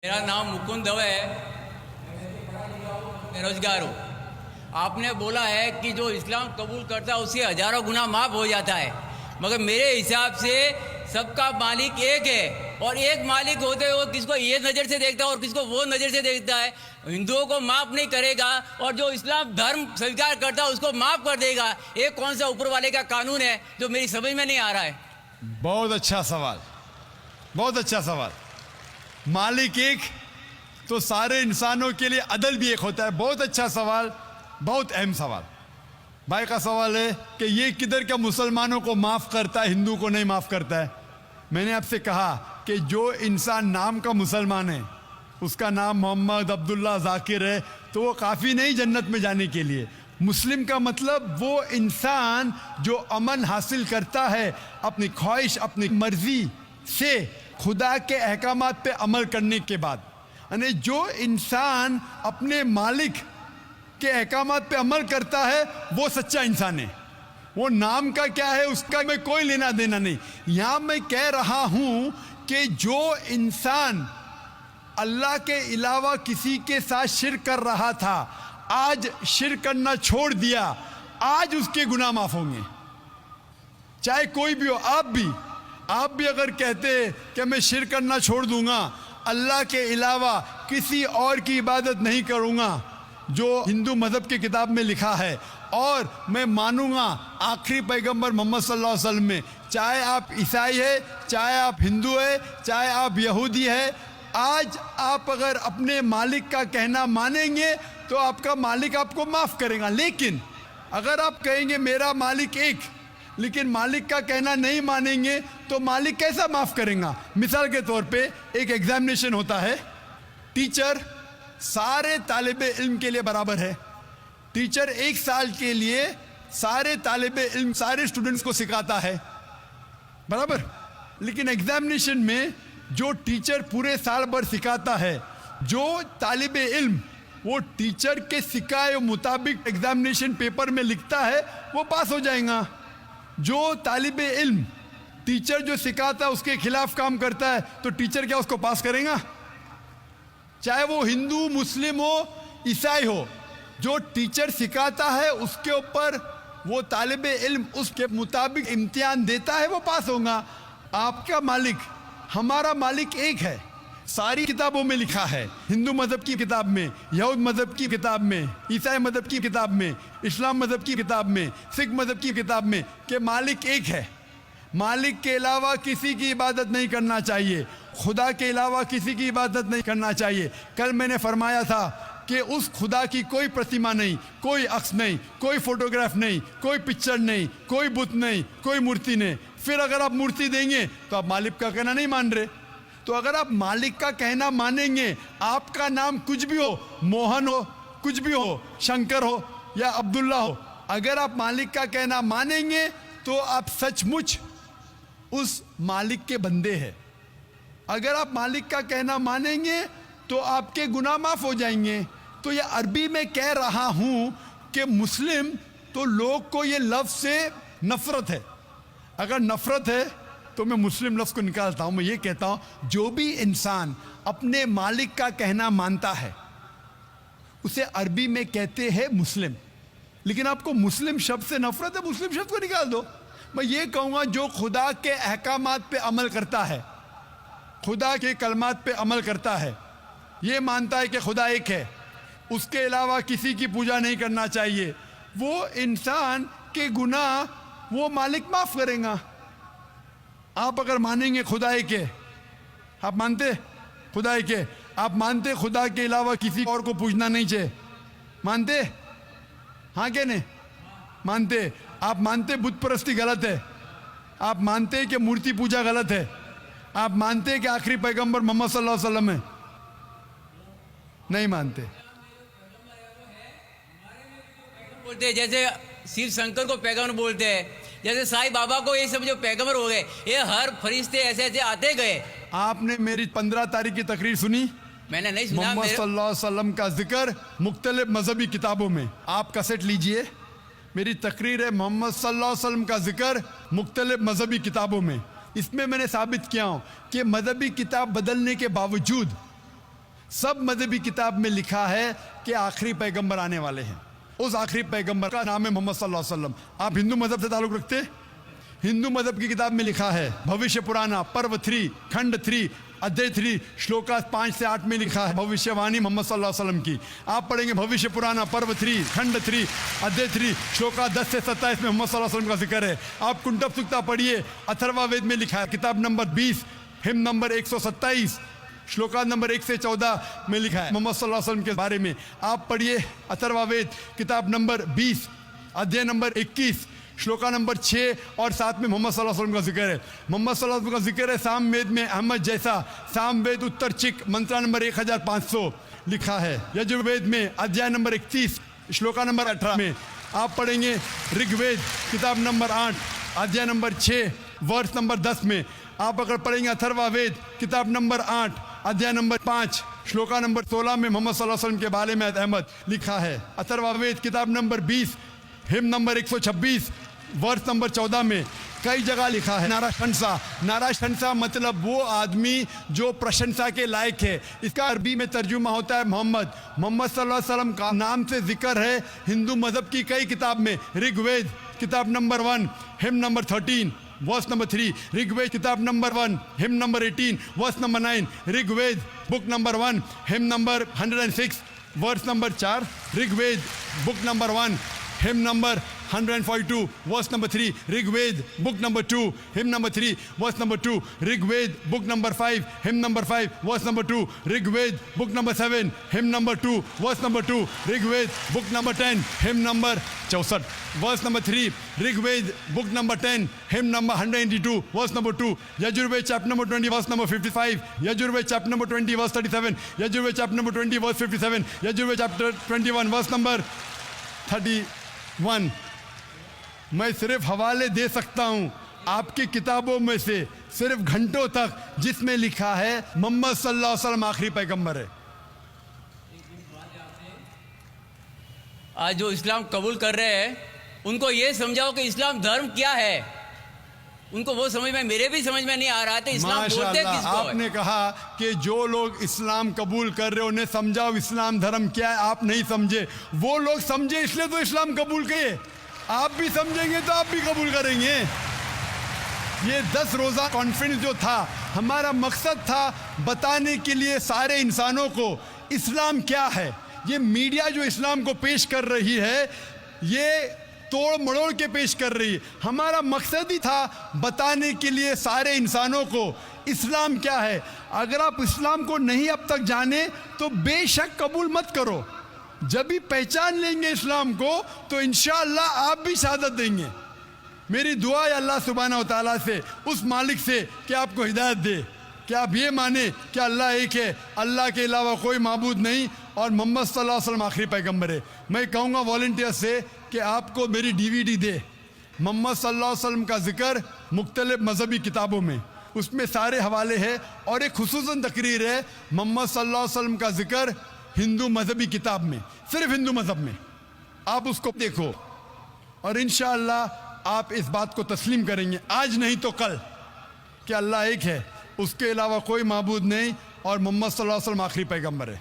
मेरा नाम मुकुंद दवे है, बेरोजगार हूँ। आपने बोला है कि जो इस्लाम कबूल करता है उससे हजारों गुना माफ़ हो जाता है, मगर मेरे हिसाब से सबका मालिक एक है और एक मालिक होते हुए किसको ये नज़र से देखता है और किसको वो नज़र से देखता है। हिंदुओं को माफ़ नहीं करेगा और जो इस्लाम धर्म स्वीकार करता है उसको माफ़ कर देगा। ये कौन सा ऊपर वाले का कानून है जो मेरी समझ में नहीं आ रहा है। बहुत अच्छा सवाल, बहुत अच्छा सवाल। मालिक एक तो सारे इंसानों के लिए अदल भी एक होता है। बहुत अच्छा सवाल, बहुत अहम सवाल। भाई का सवाल है कि ये किधर का मुसलमानों को माफ़ करता है, हिंदू को नहीं माफ़ करता है। मैंने आपसे कहा कि जो इंसान नाम का मुसलमान है, उसका नाम मोहम्मद अब्दुल्ला जाकिर है, तो वो काफ़ी नहीं जन्नत में जाने के लिए। मुस्लिम का मतलब वो इंसान जो अमन हासिल करता है अपनी ख्वाहिश, अपनी मर्जी से खुदा के अहकामात पे अमल करने के बाद। यानी जो इंसान अपने मालिक के अहकामात पे अमल करता है वो सच्चा इंसान है। वो नाम का क्या है उसका मैं कोई लेना देना नहीं। यहाँ मैं कह रहा हूँ कि जो इंसान अल्लाह के अलावा किसी के साथ शिर्क कर रहा था, आज शिर्क करना छोड़ दिया, आज उसके गुनाह माफ़ होंगे। चाहे कोई भी हो, आप भी अगर कहते कि मैं शिर्क करना छोड़ दूंगा, अल्लाह के अलावा किसी और की इबादत नहीं करूंगा जो हिंदू मज़हब की किताब में लिखा है, और मैं मानूंगा आखिरी पैगंबर मोहम्मद सल्लल्लाहु अलैहि वसल्लम में, चाहे आप ईसाई है, चाहे आप हिंदू है, चाहे आप यहूदी है, आज आप अगर अपने मालिक का कहना मानेंगे तो आपका मालिक आपको माफ़ करेगा। लेकिन अगर आप कहेंगे मेरा मालिक एक, लेकिन मालिक का कहना नहीं मानेंगे तो मालिक कैसा माफ़ करेगा। मिसाल के तौर पे एक एग्जामिनेशन होता है, टीचर सारे तालिबे इल्म के लिए बराबर है। टीचर एक साल के लिए सारे तालिबे इल्म, सारे स्टूडेंट्स को सिखाता है, बराबर। लेकिन एग्जामिनेशन में जो टीचर पूरे साल भर सिखाता है, जो तालिबे इल्म वो टीचर के सिखाए मुताबिक एग्जामिनेशन पेपर में लिखता है, वो पास हो जाएगा। जो तालिबे इल्म टीचर जो सिखाता है उसके खिलाफ काम करता है तो टीचर क्या उसको पास करेगा? चाहे वो हिंदू, मुस्लिम हो, ईसाई हो, जो टीचर सिखाता है उसके ऊपर वो तालिबे इल्म उसके मुताबिक इम्तिहान देता है, वो पास होगा। आपका मालिक, हमारा मालिक एक है। सारी किताबों में लिखा है, हिंदू मज़हब की किताब में, यहूद मज़हब की किताब में, ईसाई मज़हब की किताब में, इस्लाम मज़हब की किताब में, सिख मज़हब की किताब में, कि मालिक एक है। मालिक के अलावा किसी की इबादत नहीं करना चाहिए, खुदा के अलावा किसी की इबादत नहीं करना चाहिए। कल मैंने फरमाया था कि उस खुदा की कोई प्रतिमा नहीं, कोई अक्स नहीं, कोई फोटोग्राफ नहीं, कोई पिक्चर नहीं, कोई बुत नहीं, कोई मूर्ति नहीं। फिर अगर आप मूर्ति देंगे तो आप मालिक का कहना नहीं मान रहे। तो अगर आप मालिक का कहना मानेंगे, आपका नाम कुछ भी हो, मोहन हो, कुछ भी हो, शंकर हो या अब्दुल्ला हो, अगर आप मालिक का कहना मानेंगे तो आप सचमुच उस मालिक के बंदे हैं। अगर आप मालिक का कहना मानेंगे तो आपके गुनाह माफ़ हो जाएंगे। तो ये अरबी में कह रहा हूँ कि मुस्लिम तो लोग को ये लफ्ज़ से नफ़रत है। अगर नफ़रत है तो मैं मुस्लिम लफ्ज़ को निकालता हूँ। मैं ये कहता हूँ जो भी इंसान अपने मालिक का कहना मानता है उसे अरबी में कहते हैं मुस्लिम। लेकिन आपको मुस्लिम शब्द से नफ़रत है, मुस्लिम शब्द को निकाल दो। मैं ये कहूँगा जो खुदा के अहकामात पे अमल करता है, खुदा के कलमात पे अमल करता है, ये मानता है कि खुदा एक है, उसके अलावा किसी की पूजा नहीं करना चाहिए, वो इंसान के गुनाह वो मालिक माफ़ करेगा। आप अगर मानेंगे खुदा एक है, आप मानते खुदा एक है, आप मानते खुदा के अलावा किसी और को पूजना नहीं चाहिए, मानते? हाँ क्या नहीं मानते? आप मानते बुत परस्ती गलत है, आप मानते कि मूर्ति पूजा गलत है, आप मानते कि आखिरी पैगंबर मोहम्मद सल्लल्लाहु अलैहि वसल्लम है? नहीं मानते। बोलते हैं जैसे शिव शंकर को पैगंबर बोलते हैं, जैसे साईं बाबा को ये सब जो पैगंबर हो गए, ये हर फरिश्ते ऐसे ऐसे आते गए। आपने मेरी 15 तारीख की तकरीर सुनी? मैंने नहीं सुना। मोहम्मद सल्लल्लाहु अलैहि वसल्लम का जिक्र मुख्तलिफ मजहबी किताबों में, आप कैसेट लीजिए, मेरी तकरीर है मोहम्मद सल्लल्लाहु अलैहि वसल्लम का जिक्र मुख्तलिफ मजहबी किताबों में। इसमें मैंने साबित किया हूँ कि मजहबी किताब बदलने के बावजूद सब मजहबी किताब में लिखा है कि आखिरी पैगंबर आने वाले हैं। उस आखिरी पैगंबर का नाम है मोहम्मद सल्लल्लाहु अलैहि वसल्लम। आप हिंदू मजहब से ताल्लुक़ रखते हैं? हिंदू मजहब की किताब में लिखा है, भविष्य पुराना पर्व 3 खंड 3 अध्याय 3 श्लोका 5 से 8 में लिखा है भविष्यवाणी मोहम्मद सल्लल्लाहु अलैहि वसल्लम की। आप पढ़ेंगे भविष्य पुराना पर्व 3 खंड 3 अध्याय 3 श्लोका 10 से 27 में मोहम्मद सल्लल्लाहु अलैहि वसल्लम का जिक्र है। आप कुंटब सुक्ता पढ़िए, अथर्ववेद में लिखा है, किताब number 20 him number 127 shloka number 1 से 14 में लिखा है मोहम्मद सल्लल्लाहु अलैहि वसल्लम के बारे में। आप पढ़िए अथर्ववेद किताब नंबर 20 अध्याय नंबर 21 श्लोका नंबर 6 और 7 में मोहम्मद सल्लल्लाहु अलैहि वसल्लम का जिक्र है। मोहम्मद सल्लल्लाहु अलैहि वसल्लम का जिक्र है सामवेद में अहमद जैसा, सामवेद उत्तर चिक मंत्रा नंबर 1500 लिखा है। यजुर्वेद में अध्याय नंबर 31 श्लोका नंबर 18 में। आप पढ़ेंगे ऋग्वेद किताब नंबर 8 अध्याय नंबर 6 वर्ष नंबर 10 में। आप अगर पढ़ेंगे अथर्ववेद किताब नंबर 8 अध्याय नंबर 5 श्लोका नंबर 16 में मोहम्मद सल्लल्लाहु अलैहि वसल्लम के बारे में अहमद लिखा है। अथर्ववेद किताब नंबर 20 हिम नंबर 126 वर्ष नंबर 14 में कई जगह लिखा है नाराशंसा। नाराशंसा मतलब वो आदमी जो प्रशंसा के लायक है। इसका अरबी में तर्जुमा होता है मोहम्मद। मोहम्मद सल्लल्लाहु अलैहि वसल्लम का नाम से जिक्र है हिंदू मजहब की कई किताब में। ऋग्वेद किताब number 1 hymn number 13 verse number 3, Rigveda किताब number 1 hymn number 18 verse number 9, Rigveda book number 1 hymn number 106 verse number 4, Rigveda book number 1 hymn number 142 verse number 3, Rigveda book number 2 hymn number 3 verse number 2, Rigveda book number 5 hymn number 5 verse number 2, Rigveda book number 7 hymn number 2 verse number 2, Rigveda book number 10 hymn number 64 verse number 3, Rigveda book number 10 hymn number 182 verse number 2, Yajurveda chapter number 20 verse number 55, Yajurveda chapter number 20 verse 37, Yajurveda chapter number 20 verse 57, Yajurveda chapter 21 verse number 31। मैं सिर्फ हवाले दे सकता हूं आपकी किताबों में से सिर्फ घंटों तक, जिसमें लिखा है मोहम्मद सल्लल्लाहु अलैहि वसल्लम आखिरी पैगंबर है। आज जो इस्लाम कबूल कर रहे हैं उनको ये समझाओ कि इस्लाम धर्म क्या है। उनको वो समझ में, मेरे भी समझ में नहीं आ रहा था इस्लाम बोलते किसको है। आपने कहा कि जो लोग इस्लाम कबूल कर रहे हैं उन्हें समझाओ इस्लाम धर्म क्या है। आप नहीं समझे, वो लोग समझे इसलिए तो इस्लाम कबूल किए। आप भी समझेंगे तो आप भी कबूल करेंगे। ये 10 रोज़ा कॉन्फ्रेंस जो था, हमारा मकसद था बताने के लिए सारे इंसानों को इस्लाम क्या है। ये मीडिया जो इस्लाम को पेश कर रही है, ये तोड़ मड़ोड़ के पेश कर रही है। हमारा मकसद ही था बताने के लिए सारे इंसानों को इस्लाम क्या है। अगर आप इस्लाम को नहीं अब तक जाने तो बेशक कबूल मत करो। जब भी पहचान लेंगे इस्लाम को तो इंशाअल्लाह आप भी शहादत देंगे। मेरी दुआ है अल्लाह सुब्हानहू व तआला से, उस मालिक से, कि आपको हिदायत दे कि आप ये माने कि अल्लाह एक है, अल्लाह के अलावा कोई माबूद नहीं और मोहम्मद सल्लल्लाहु अलैहि वसल्लम आखिरी पैगंबर है। मैं कहूँगा वॉलंटियर से कि आपको मेरी DVD दे, मोहम्मद सल्लल्लाहु अलैहि वसल्लम का जिक्र मुख्तलिफ मजहबी किताबों में, उसमें सारे हवाले हैं। और एक खुसूसन तकरीर है मोहम्मद सल्लल्लाहु अलैहि वसल्लम का जिक्र हिंदू मजहबी किताब में, सिर्फ हिंदू मजहब में। आप उसको देखो और इंशाअल्लाह आप इस बात को तस्लीम करेंगे, आज नहीं तो कल, कि अल्लाह एक है, उसके अलावा कोई माबूद नहीं और मोहम्मद सल्लल्लाहु अलैहि वसल्लम आखिरी पैगंबर है।